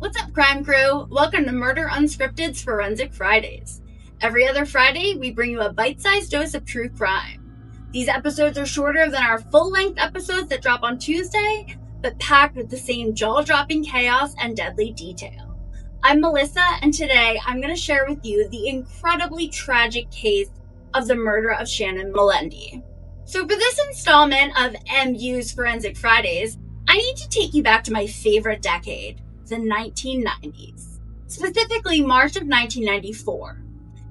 What's up, crime crew? Welcome to Murder Unscripted's Forensic Fridays. Every other Friday, we bring you a bite-sized dose of true crime. These episodes are shorter than our full-length episodes that drop on Tuesday, but packed with the same jaw-dropping chaos and deadly detail. I'm Melissa, and today I'm going to share with you the incredibly tragic case of the murder of Shannon Melendi. So for this installment of MU's Forensic Fridays, I need to take you back to my favorite decade, the 1990s, specifically March of 1994.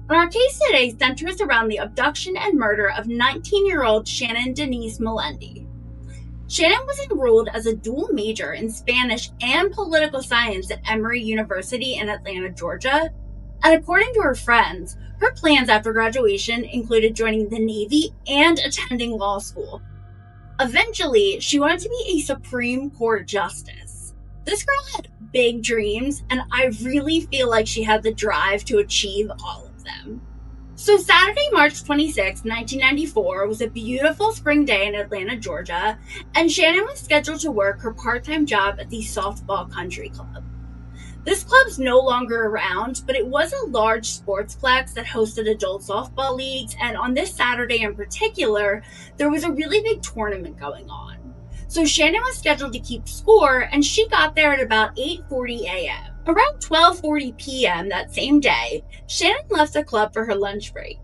And our case today centers around the abduction and murder of 19-year-old Shannon Denise Melendi. Shannon was enrolled as a dual major in Spanish and political science at Emory University in Atlanta, Georgia, and according to her friends, her plans after graduation included joining the Navy and attending law school. Eventually, she wanted to be a Supreme Court justice. This girl had big dreams, and I really feel like she had the drive to achieve all of them. So Saturday, March 26, 1994 was a beautiful spring day in Atlanta, Georgia, and Shannon was scheduled to work her part-time job at the Softball Country Club. This club's no longer around, but it was a large sportsplex that hosted adult softball leagues, and on this Saturday in particular, there was a really big tournament going on. So Shannon was scheduled to keep score, and she got there at about 8:40 a.m. Around 12:40 p.m. that same day, Shannon left the club for her lunch break.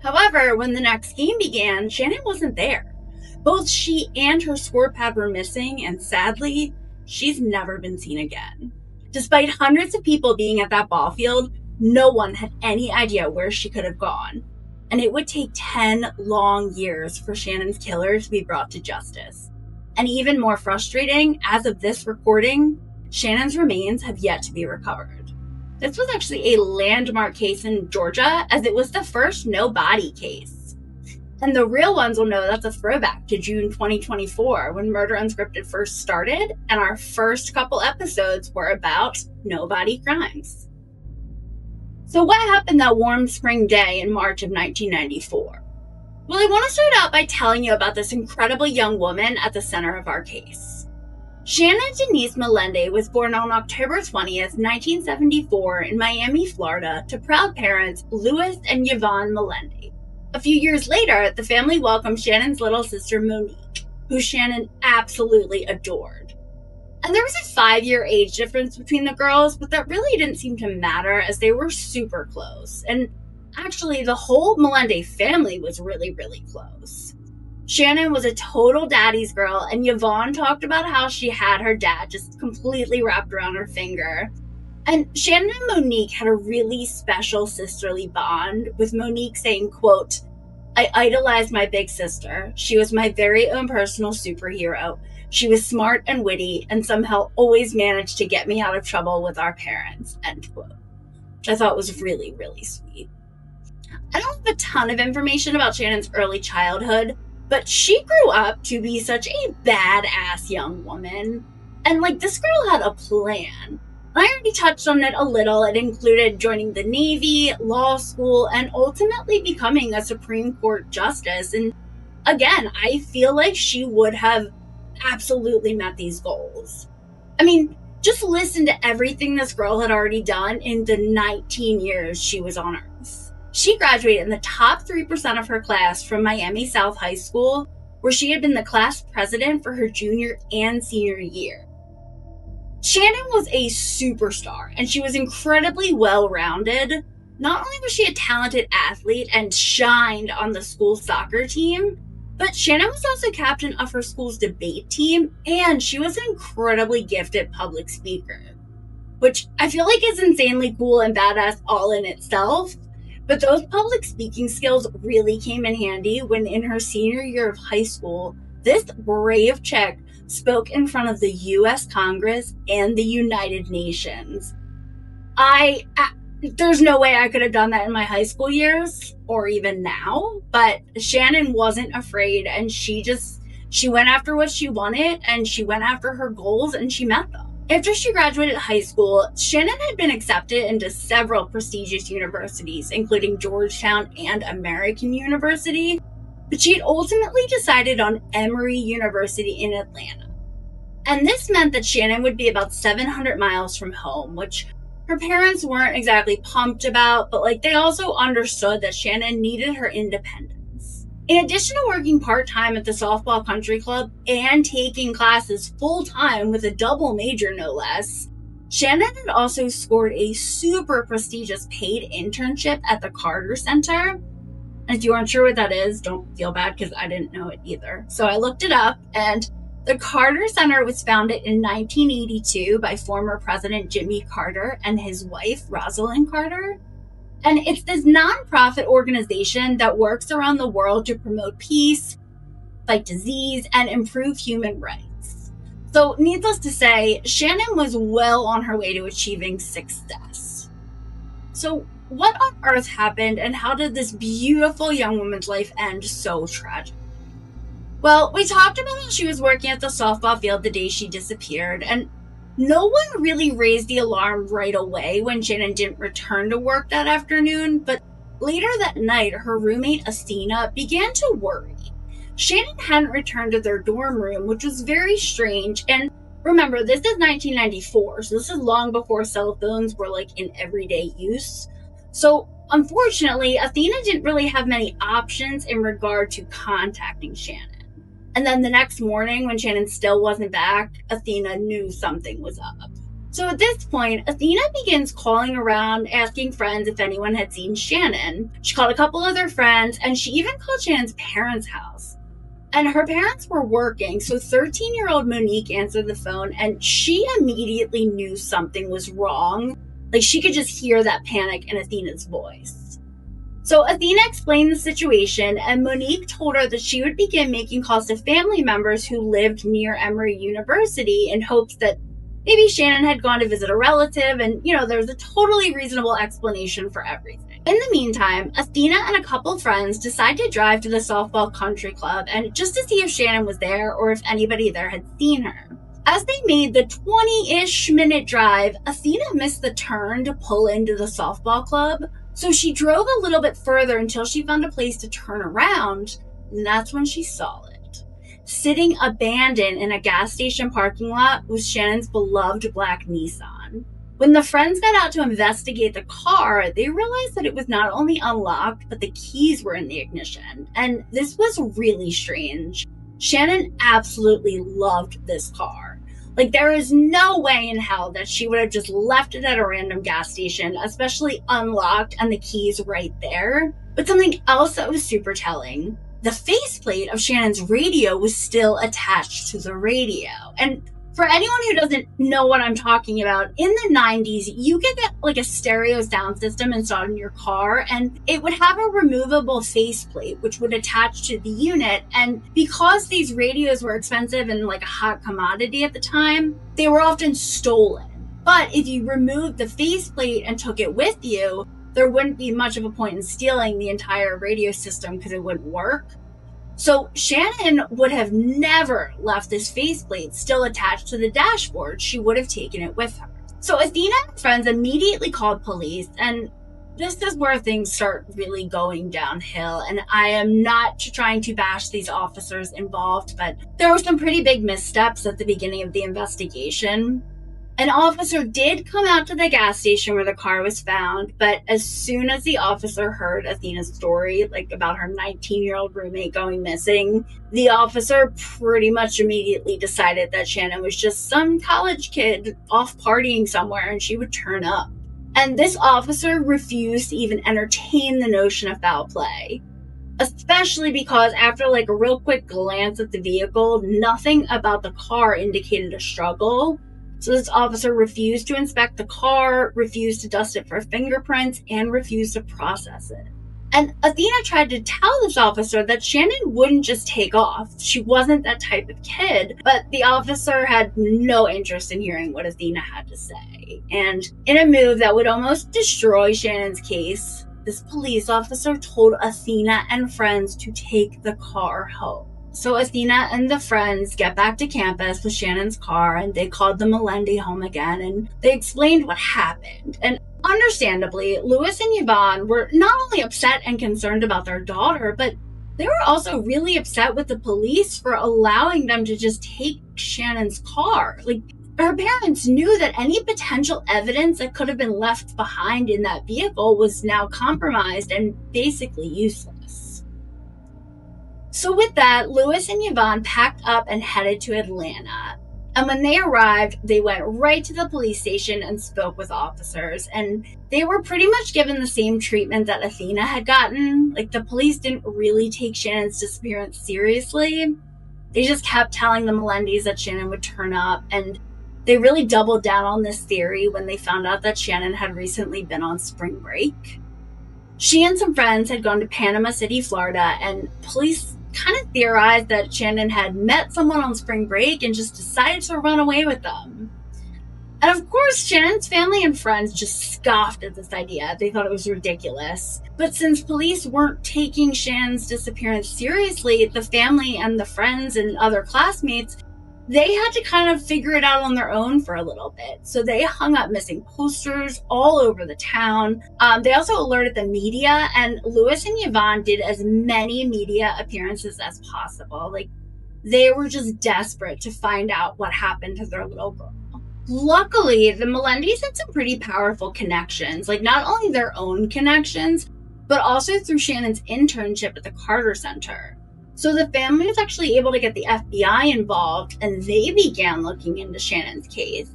However, when the next game began, Shannon wasn't there. Both she and her score pad were missing, and sadly, she's never been seen again. Despite hundreds of people being at that ball field, no one had any idea where she could have gone. And it would take 10 long years for Shannon's killer to be brought to justice. And even more frustrating, as of this recording, Shannon's remains have yet to be recovered. This was actually a landmark case in Georgia, as it was the first no-body case. And the real ones will know that's a throwback to June 2024, when Murder Unscripted first started, and our first couple episodes were about no-body crimes. So what happened that warm spring day in March of 1994? Well, I want to start out by telling you about this incredible young woman at the center of our case. Shannon Denise Melendi was born on October 20th, 1974 in Miami, Florida, to proud parents Louis and Yvonne Melendi. A few years later, the family welcomed Shannon's little sister Monique, who Shannon absolutely adored. And there was a 5-year age difference between the girls, but that really didn't seem to matter as they were super close. And actually, the whole Melendi family was really, really close. Shannon was a total daddy's girl, and Yvonne talked about how she had her dad just completely wrapped around her finger. And Shannon and Monique had a really special sisterly bond, with Monique saying, quote, "I idolized my big sister. She was my very own personal superhero. She was smart and witty and somehow always managed to get me out of trouble with our parents," end quote. Which I thought was really, really sweet. I don't have a ton of information about Shannon's early childhood, but she grew up to be such a badass young woman. And this girl had a plan. I already touched on it a little. It included joining the Navy, law school, and ultimately becoming a Supreme Court justice. And again, I feel like she would have absolutely met these goals. I mean, just listen to everything this girl had already done in the 19 years she was on Earth. She graduated in the top 3% of her class from Miami South High School, where she had been the class president for her junior and senior year. Shannon was a superstar, and she was incredibly well-rounded. Not only was she a talented athlete and shined on the school soccer team, but Shannon was also captain of her school's debate team, and she was an incredibly gifted public speaker, which I feel like is insanely cool and badass all in itself. But those public speaking skills really came in handy when in her senior year of high school, this brave chick spoke in front of the U.S. Congress and the United Nations. There's no way I could have done that in my high school years or even now, but Shannon wasn't afraid, and she went after what she wanted, and she went after her goals, and she met them. After she graduated high school, Shannon had been accepted into several prestigious universities, including Georgetown and American University, but she had ultimately decided on Emory University in Atlanta. And this meant that Shannon would be about 700 miles from home, which her parents weren't exactly pumped about, but they also understood that Shannon needed her independence. In addition to working part-time at the softball country club and taking classes full-time with a double major, no less, Shannon had also scored a super prestigious paid internship at the Carter Center. And if you aren't sure what that is, don't feel bad because I didn't know it either. So I looked it up, and the Carter Center was founded in 1982 by former President Jimmy Carter and his wife, Rosalind Carter. And it's this nonprofit organization that works around the world to promote peace, fight disease, and improve human rights. So needless to say, Shannon was well on her way to achieving success. So what on earth happened, and how did this beautiful young woman's life end so tragically? Well, we talked about how she was working at the softball field the day she disappeared, and no one really raised the alarm right away when Shannon didn't return to work that afternoon, but later that night, her roommate Athena began to worry. Shannon hadn't returned to their dorm room, which was very strange, and remember, this is 1994, so this is long before cell phones were in everyday use. So unfortunately, Athena didn't really have many options in regard to contacting Shannon. And then the next morning, when Shannon still wasn't back, Athena knew something was up. So at this point, Athena begins calling around, asking friends if anyone had seen Shannon. She called a couple other friends, and she even called Shannon's parents' house. And her parents were working, so 13-year-old Monique answered the phone, and she immediately knew something was wrong. She could just hear that panic in Athena's voice. So Athena explained the situation, and Monique told her that she would begin making calls to family members who lived near Emory University in hopes that maybe Shannon had gone to visit a relative, and, there's a totally reasonable explanation for everything. In the meantime, Athena and a couple friends decided to drive to the softball country club and just to see if Shannon was there or if anybody there had seen her. As they made the 20-ish minute drive, Athena missed the turn to pull into the softball club, so she drove a little bit further until she found a place to turn around, and that's when she saw it. Sitting abandoned in a gas station parking lot was Shannon's beloved black Nissan. When the friends got out to investigate the car, they realized that it was not only unlocked, but the keys were in the ignition, and this was really strange. Shannon absolutely loved this car. There is no way in hell that she would have just left it at a random gas station, especially unlocked and the keys right there. But something else that was super telling, the faceplate of Shannon's radio was still attached to the radio. And for anyone who doesn't know what I'm talking about, in the 90s, you could get a stereo sound system installed in your car, and it would have a removable faceplate, which would attach to the unit. And because these radios were expensive and a hot commodity at the time, they were often stolen. But if you removed the faceplate and took it with you, there wouldn't be much of a point in stealing the entire radio system because it wouldn't work. So Shannon would have never left this faceplate still attached to the dashboard. She would have taken it with her. So Athena and friends immediately called police, and this is where things start really going downhill. And I am not trying to bash these officers involved, but there were some pretty big missteps at the beginning of the investigation. An officer did come out to the gas station where the car was found, but as soon as the officer heard Athena's story, about her 19-year-old roommate going missing, the officer pretty much immediately decided that Shannon was just some college kid off partying somewhere and she would turn up. And this officer refused to even entertain the notion of foul play, especially because after a real quick glance at the vehicle, nothing about the car indicated a struggle. So this officer refused to inspect the car, refused to dust it for fingerprints, and refused to process it. And Athena tried to tell this officer that Shannon wouldn't just take off. She wasn't that type of kid, but the officer had no interest in hearing what Athena had to say. And in a move that would almost destroy Shannon's case, this police officer told Athena and friends to take the car home. So Athena and the friends get back to campus with Shannon's car, and they called the Melendi home again, and they explained what happened. And understandably, Louis and Yvonne were not only upset and concerned about their daughter, but They were also really upset with the police for allowing them to just take Shannon's car. Her parents knew that any potential evidence that could have been left behind in that vehicle was now compromised and basically useless. So with that, Lewis and Yvonne packed up and headed to Atlanta. And when they arrived, they went right to the police station and spoke with officers. And they were pretty much given the same treatment that Athena had gotten. The police didn't really take Shannon's disappearance seriously. They just kept telling the Melendis that Shannon would turn up. And they really doubled down on this theory when they found out that Shannon had recently been on spring break. She and some friends had gone to Panama City, Florida, and police kind of theorized that Shannon had met someone on spring break and just decided to run away with them. And of course, Shannon's family and friends just scoffed at this idea. They thought it was ridiculous. But since police weren't taking Shannon's disappearance seriously, the family and the friends and other classmates, they had to kind of figure it out on their own for a little bit. So they hung up missing posters all over the town. They also alerted the media, and Lewis and Yvonne did as many media appearances as possible. They were just desperate to find out what happened to their little girl. Luckily, the Melendis had some pretty powerful connections, not only their own connections, but also through Shannon's internship at the Carter Center. So the family was actually able to get the FBI involved, and they began looking into Shannon's case.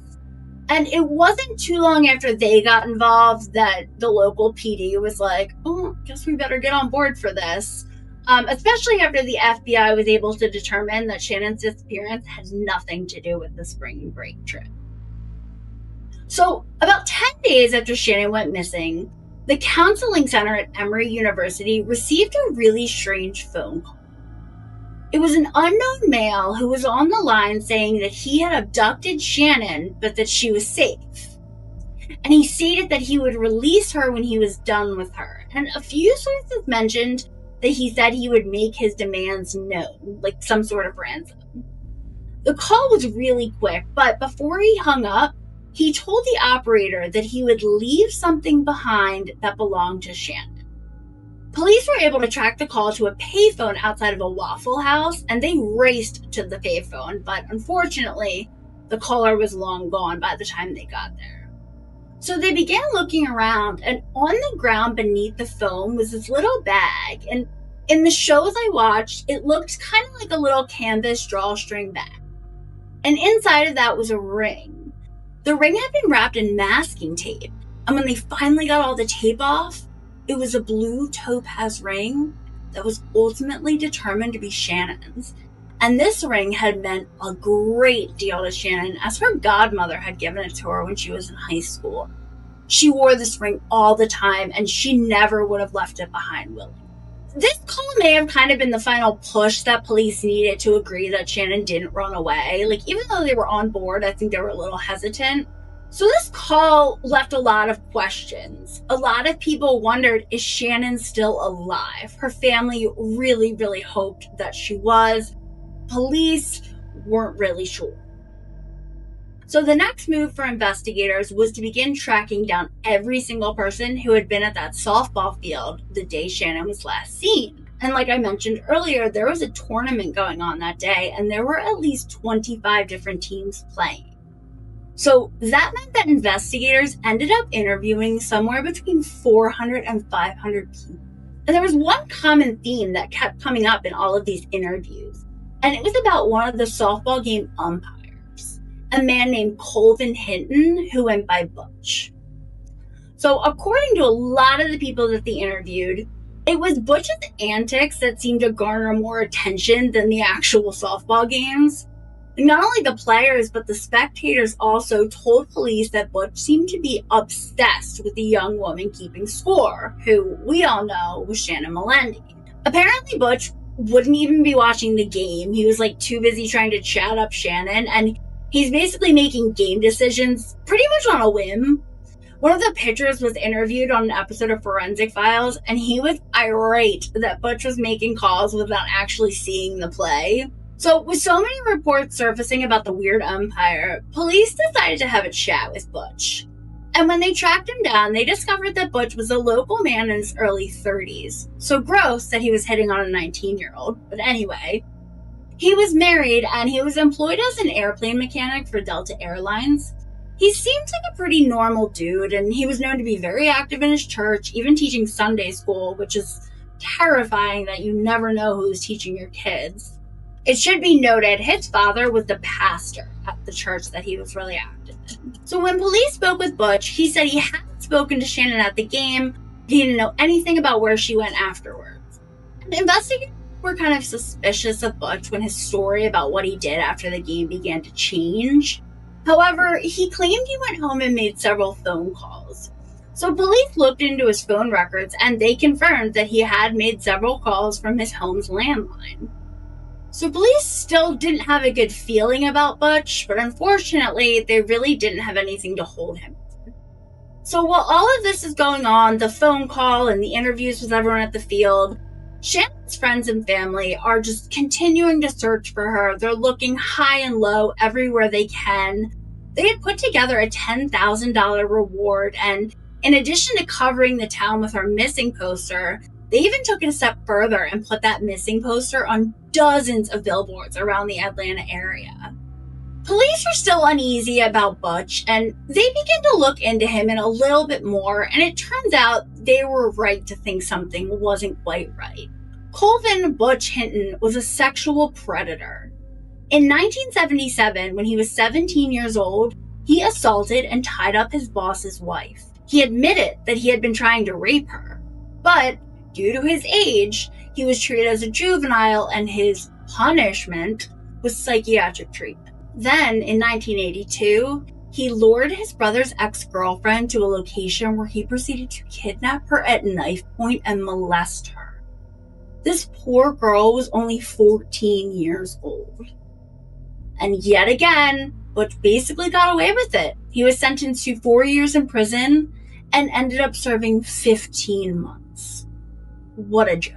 And it wasn't too long after they got involved that the local PD was like, oh, guess we better get on board for this. Especially after the FBI was able to determine that Shannon's disappearance had nothing to do with the spring break trip. So about 10 days after Shannon went missing, the counseling center at Emory University received a really strange phone call. It was an unknown male who was on the line saying that he had abducted Shannon, but that she was safe. And he stated that he would release her when he was done with her. And a few sources mentioned that he said he would make his demands known, some sort of ransom. The call was really quick, but before he hung up, he told the operator that he would leave something behind that belonged to Shannon. Police were able to track the call to a payphone outside of a Waffle House, and they raced to the payphone, but unfortunately, the caller was long gone by the time they got there. So they began looking around, and on the ground beneath the phone was this little bag, and in the shows I watched, it looked kind of like a little canvas drawstring bag. And inside of that was a ring. The ring had been wrapped in masking tape, and when they finally got all the tape off, it was a blue topaz ring that was ultimately determined to be Shannon's. And this ring had meant a great deal to Shannon, as her godmother had given it to her when she was in high school. She wore this ring all the time, and she never would have left it behind willingly. This call may have kind of been the final push that police needed to agree that Shannon didn't run away. Even though they were on board, I think they were a little hesitant. So this call left a lot of questions. A lot of people wondered, is Shannon still alive? Her family really, really hoped that she was. Police weren't really sure. So the next move for investigators was to begin tracking down every single person who had been at that softball field the day Shannon was last seen. And like I mentioned earlier, there was a tournament going on that day, and there were at least 25 different teams playing. So that meant that investigators ended up interviewing somewhere between 400 and 500 people. And there was one common theme that kept coming up in all of these interviews, and it was about one of the softball game umpires, a man named Colvin Hinton, who went by Butch. So according to a lot of the people that they interviewed, it was Butch's antics that seemed to garner more attention than the actual softball games. Not only the players, but the spectators also told police that Butch seemed to be obsessed with the young woman keeping score, who we all know was Shannon Melendi. Apparently, Butch wouldn't even be watching the game. He was too busy trying to chat up Shannon, and he's basically making game decisions pretty much on a whim. One of the pitchers was interviewed on an episode of Forensic Files, and he was irate that Butch was making calls without actually seeing the play. So with so many reports surfacing about the weird umpire, police decided to have a chat with Butch. And when they tracked him down, they discovered that Butch was a local man in his early 30s. So gross that he was hitting on a 19-year-old. But anyway, he was married and he was employed as an airplane mechanic for Delta Airlines. He seemed like a pretty normal dude, and he was known to be very active in his church, even teaching Sunday school, which is terrifying that you never know who's teaching your kids. It should be noted, his father was the pastor at the church that he was really active in. So when police spoke with Butch, he said he hadn't spoken to Shannon at the game. He didn't know anything about where she went afterwards. And investigators were kind of suspicious of Butch when his story about what he did after the game began to change. However, he claimed he went home and made several phone calls. So police looked into his phone records and they confirmed that he had made several calls from his home's landline. So police still didn't have a good feeling about Butch, but unfortunately, they really didn't have anything to hold him. So while all of this is going on, the phone call and the interviews with everyone at the field, Shannon's friends and family are just continuing to search for her. They're looking high and low everywhere they can. They had put together a $10,000 reward, and in addition to covering the town with her missing poster, they even took it a step further and put that missing poster on dozens of billboards around the Atlanta area. Police are still uneasy about Butch, and they begin to look into him in a little bit more, and it turns out they were right to think something wasn't quite right. Colvin Butch Hinton was a sexual predator. In 1977, when he was 17 years old, he assaulted and tied up his boss's wife. He admitted that he had been trying to rape her, but due to his age, he was treated as a juvenile and his punishment was psychiatric treatment. Then, in 1982, he lured his brother's ex-girlfriend to a location where he proceeded to kidnap her at knife point and molest her. This poor girl was only 14 years old. And yet again, Butch basically got away with it. He was sentenced to 4 years in prison and ended up serving 15 months. What a joke.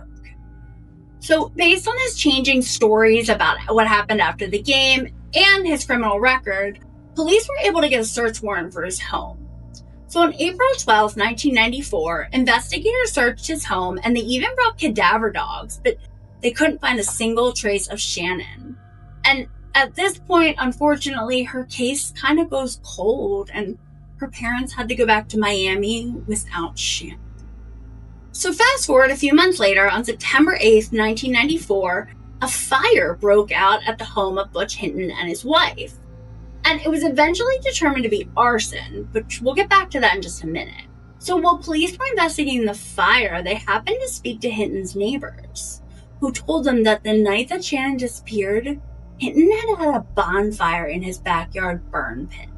So based on his changing stories about what happened after the game and his criminal record, police were able to get a search warrant for his home. So on April 12, 1994, investigators searched his home and they even brought cadaver dogs, but they couldn't find a single trace of Shannon. And at this point, unfortunately, her case kind of goes cold and her parents had to go back to Miami without Shannon. So fast forward a few months later, on September 8th, 1994, a fire broke out at the home of Butch Hinton and his wife. And it was eventually determined to be arson, but we'll get back to that in just a minute. So while police were investigating the fire, they happened to speak to Hinton's neighbors, who told them that the night that Shannon disappeared, Hinton had a bonfire in his backyard burn pit.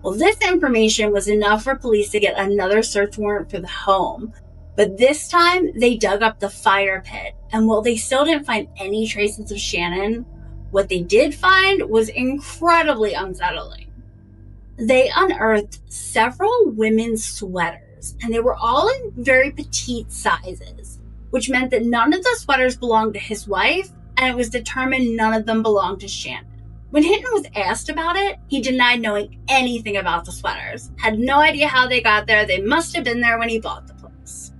Well, this information was enough for police to get another search warrant for the home, but this time they dug up the fire pit, and while they still didn't find any traces of Shannon, what they did find was incredibly unsettling. They unearthed several women's sweaters, and they were all in very petite sizes, which meant that none of the sweaters belonged to his wife, and it was determined none of them belonged to Shannon. When Hinton was asked about it, he denied knowing anything about the sweaters, had no idea how they got there. They must have been there when he bought the place.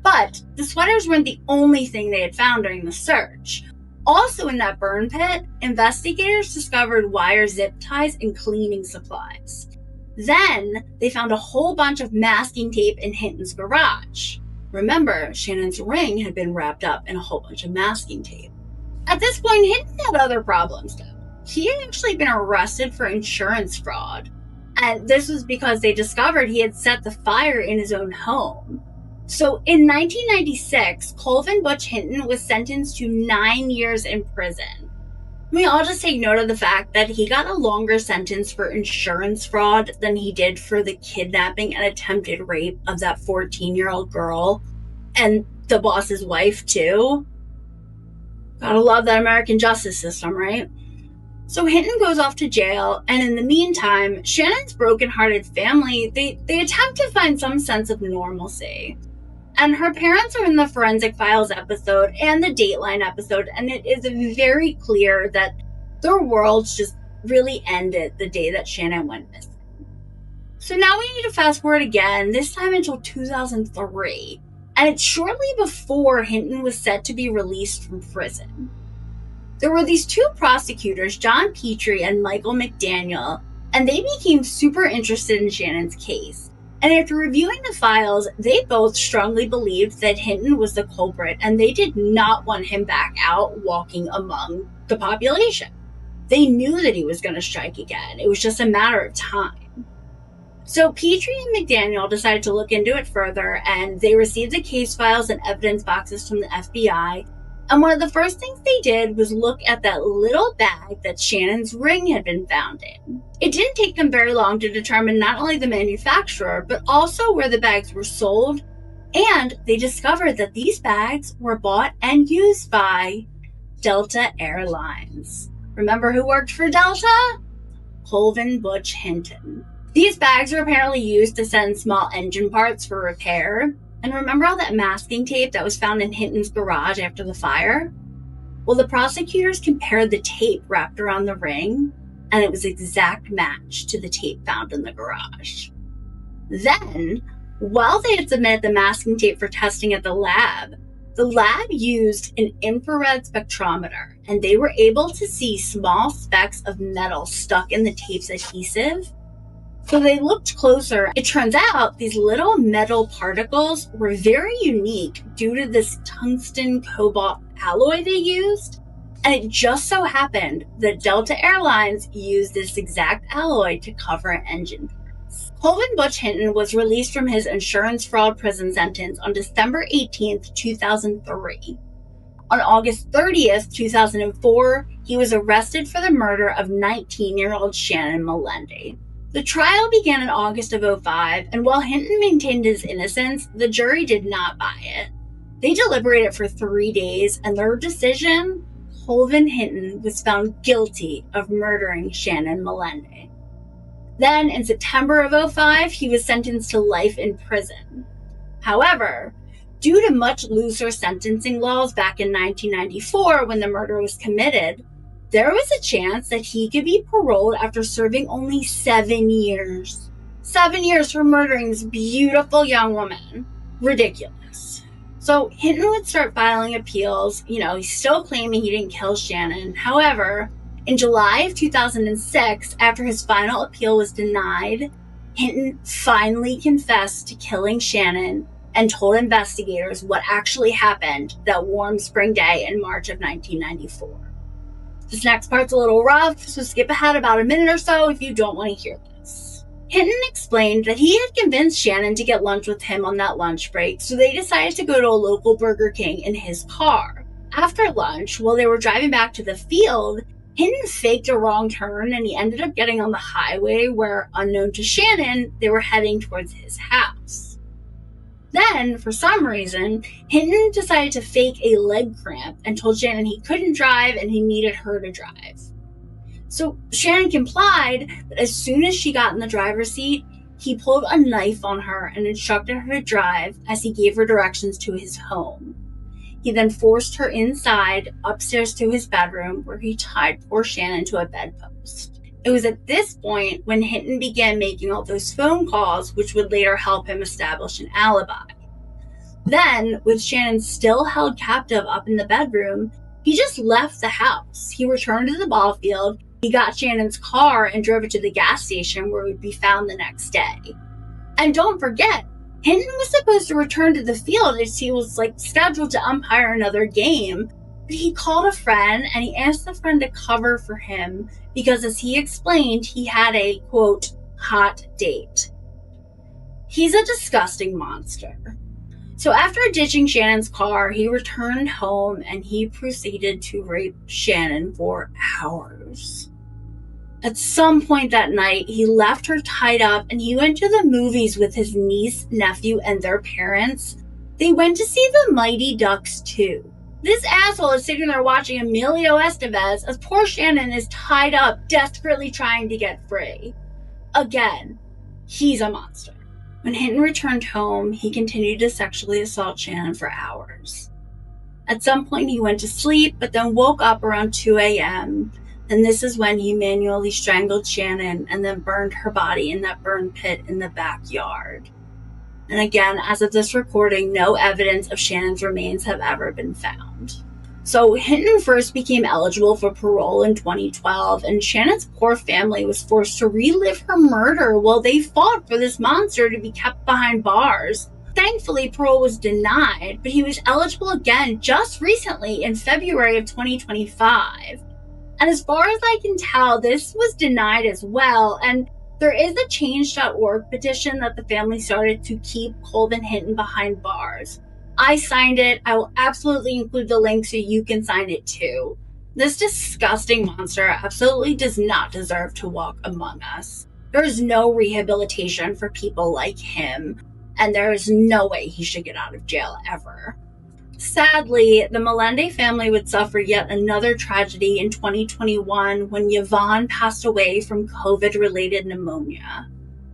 But the sweaters weren't the only thing they had found during the search. Also in that burn pit, investigators discovered wire zip ties and cleaning supplies. Then they found a whole bunch of masking tape in Hinton's garage. Remember, Shannon's ring had been wrapped up in a whole bunch of masking tape. At this point, Hinton had other problems though. He had actually been arrested for insurance fraud. And this was because they discovered he had set the fire in his own home. So in 1996, Colvin Butch Hinton was sentenced to 9 years in prison. We all just take note of the fact that he got a longer sentence for insurance fraud than he did for the kidnapping and attempted rape of that 14-year-old girl and the boss's wife too. Gotta love that American justice system, right? So Hinton goes off to jail, and in the meantime, Shannon's broken-hearted family, they attempt to find some sense of normalcy. And her parents are in the Forensic Files episode and the Dateline episode, and it is very clear that their worlds just really ended the day that Shannon went missing. So now we need to fast forward again, this time until 2003, and it's shortly before Hinton was set to be released from prison. There were these two prosecutors, John Petrie and Michael McDaniel, and they became super interested in Shannon's case. And after reviewing the files, they both strongly believed that Hinton was the culprit, and they did not want him back out walking among the population. They knew that he was going to strike again. It was just a matter of time. So Petrie and McDaniel decided to look into it further, and they received the case files and evidence boxes from the FBI. And one of the first things they did was look at that little bag that Shannon's ring had been found in. It didn't take them very long to determine not only the manufacturer, but also where the bags were sold, and they discovered that these bags were bought and used by Delta Airlines. Remember who worked for Delta? Colvin Butch Hinton. These bags were apparently used to send small engine parts for repair. And remember all that masking tape that was found in Hinton's garage after the fire? Well, the prosecutors compared the tape wrapped around the ring, and it was an exact match to the tape found in the garage. Then, while they had submitted the masking tape for testing at the lab used an infrared spectrometer, and they were able to see small specks of metal stuck in the tape's adhesive. So they looked closer. It turns out these little metal particles were very unique due to this tungsten cobalt alloy they used. And it just so happened that Delta Airlines used this exact alloy to cover engine parts. Colvin Butch Hinton was released from his insurance fraud prison sentence on December 18th, 2003. On August 30th, 2004, he was arrested for the murder of 19-year-old Shannon Melendi. The trial began in August of 2005, and while Hinton maintained his innocence, the jury did not buy it. They deliberated for 3 days, and their decision, Colvin Hinton was found guilty of murdering Shannon Melendi. Then, in September of 2005, he was sentenced to life in prison. However, due to much looser sentencing laws back in 1994 when the murder was committed, there was a chance that he could be paroled after serving only 7 years. 7 years for murdering this beautiful young woman. Ridiculous. So Hinton would start filing appeals. He's still claiming he didn't kill Shannon. However, in July of 2006, after his final appeal was denied, Hinton finally confessed to killing Shannon and told investigators what actually happened that warm spring day in March of 1994. This next part's a little rough, so skip ahead about a minute or so if you don't want to hear this. Hinton explained that he had convinced Shannon to get lunch with him on that lunch break, so they decided to go to a local Burger King in his car. After lunch, while they were driving back to the field, Hinton faked a wrong turn and he ended up getting on the highway where, unknown to Shannon, they were heading towards his house. Then, for some reason, Hinton decided to fake a leg cramp and told Shannon he couldn't drive and he needed her to drive. So Shannon complied, but as soon as she got in the driver's seat, he pulled a knife on her and instructed her to drive as he gave her directions to his home. He then forced her inside, upstairs to his bedroom, where he tied poor Shannon to a bedpost. It was at this point when Hinton began making all those phone calls, which would later help him establish an alibi. Then, with Shannon still held captive up in the bedroom, he just left the house. He returned to the ball field, he got Shannon's car and drove it to the gas station where it would be found the next day. And don't forget, Hinton was supposed to return to the field as he was scheduled to umpire another game. But he called a friend and he asked the friend to cover for him because, as he explained, he had a, quote, hot date. He's a disgusting monster. So after ditching Shannon's car, he returned home and he proceeded to rape Shannon for hours. At some point that night, he left her tied up and he went to the movies with his niece, nephew, and their parents. They went to see The Mighty Ducks 2. This asshole is sitting there watching Emilio Estevez as poor Shannon is tied up, desperately trying to get free. Again, he's a monster. When Hinton returned home, he continued to sexually assault Shannon for hours. At some point, he went to sleep, but then woke up around 2 a.m. And this is when he manually strangled Shannon and then burned her body in that burn pit in the backyard. And again, as of this recording, no evidence of Shannon's remains have ever been found. So Hinton first became eligible for parole in 2012, and Shannon's poor family was forced to relive her murder while they fought for this monster to be kept behind bars. Thankfully, parole was denied, but he was eligible again just recently in February of 2025. And as far as I can tell, this was denied as well, and there is a Change.org petition that the family started to keep Colvin Hinton behind bars. I signed it. I will absolutely include the link so you can sign it too. This disgusting monster absolutely does not deserve to walk among us. There is no rehabilitation for people like him, and there is no way he should get out of jail ever. Sadly, the Melendi family would suffer yet another tragedy in 2021 when Yvonne passed away from COVID-related pneumonia.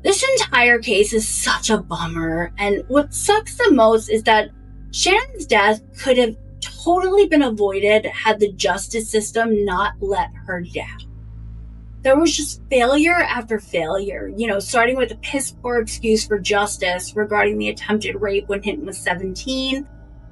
This entire case is such a bummer, and what sucks the most is that Shannon's death could have totally been avoided had the justice system not let her down. There was just failure after failure, starting with a piss-poor excuse for justice regarding the attempted rape when Hinton was 17,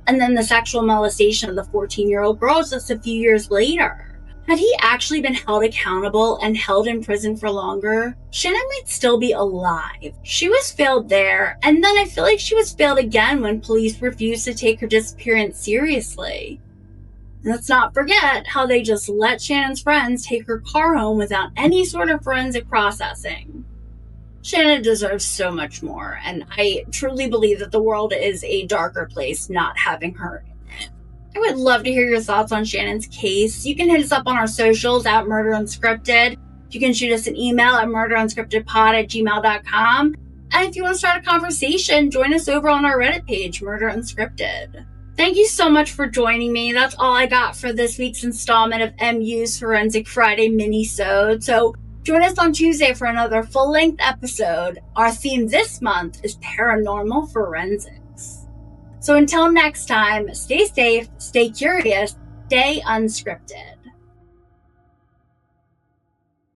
and then the sexual molestation of the 14-year-old girl just a few years later. Had he actually been held accountable and held in prison for longer, Shannon might still be alive. She was failed there, and then I feel like she was failed again when police refused to take her disappearance seriously. And let's not forget how they just let Shannon's friends take her car home without any sort of forensic processing. Shannon deserves so much more, and I truly believe that the world is a darker place not having her in it. I would love to hear your thoughts on Shannon's case. You can hit us up on our socials at Murder Unscripted. You can shoot us an email at murderunscriptedpod@gmail.com. And if you want to start a conversation, join us over on our Reddit page, Murder Unscripted. Thank you so much for joining me. That's all I got for this week's installment of MU's Forensic Friday mini-sode. So join us on Tuesday for another full-length episode. Our theme this month is paranormal forensics. So until next time, stay safe, stay curious, stay unscripted.